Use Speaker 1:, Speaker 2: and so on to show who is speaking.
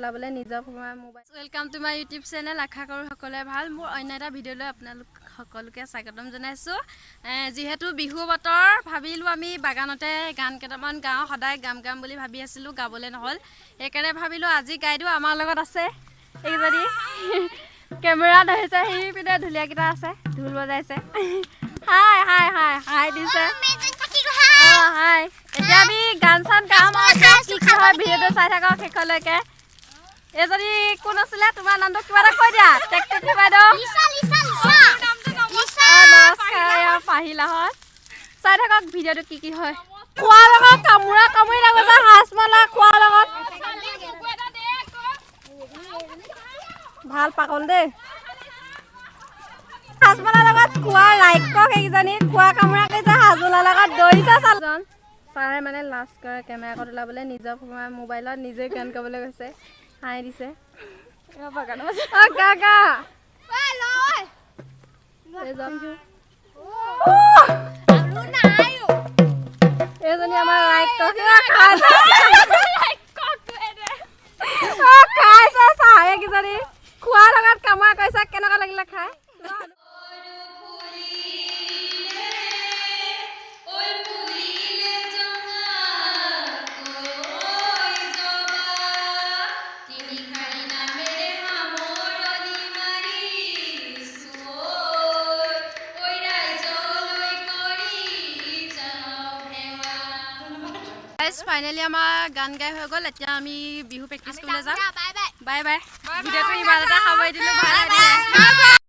Speaker 1: ওলাবলৈ নিজৰ mobile welcome to my YouTube channel আশা কৰোঁ সকলোৱে ভাল মোৰ অন্য এটা ভিডিঅ'লৈ আপোনালোক সকলোকে স্বাগতম জনাইছোঁ যিহেতু বিহু বতৰ ভাবিলোঁ আমি বাগানতে গান কেইটামান গাওঁ সদায় গাম বুলি ভাবি আছিলোঁ গাবলৈ নহ'ল সেইকাৰণে ভাবিলোঁ আজি গাই দিওঁ আমাৰ লগত আছে এইকেইজনী কেমেৰা ধৰিছে সেই পিনে ঢুলীয়াকেইটা আছে ঢোল বজাইছে হাই হাই হাই হাই দিছে অঁ হাই এতিয়া আমি গান চান গাম আৰু কি হয় ভিডিঅ'টো চাই থাকক শেষলৈকে এজনী কোন আছিলে তোমাৰ নামটো কিবা এটা কৈ দিয়া টেকটেকি বাইদেউ নমস্কাৰ পাহিলাহঁত চাই থাকক ভিডিঅ'টো কি হয় খোৱাৰ লগত কামোৰা কামুৰি লাগিছে সাজ মালা খোৱাৰ লগত ভাল পাকল দেই সাজ মালাৰ লগত খোৱা ৰাইকক এইকেইজনী খোৱা কামোৰা কৰিছে সাজ মালাৰ লগত দৌৰিছে চালজন ছাৰে মানে লাষ্ট কৰে কেমেৰা ক'ত ওলাবলৈ নিজৰ মোবাইলত নিজে গান গাবলৈ গৈছে হাই দিছে এইজনী আমাৰ ৰাইকক খাইছে চাহে কিজনী খোৱাৰ লগত কামোৰা কৰিছে কেনেকুৱা লাগিলে খাই ফাইনেলি আমাৰ গান গাই হৈ গ'ল এতিয়া আমি বিহু প্ৰেক্টিছ কৰিবলৈ যাম বাই বাই ভিডিঅ'টো ইমান এটা সামৰি দিলোঁ ভাল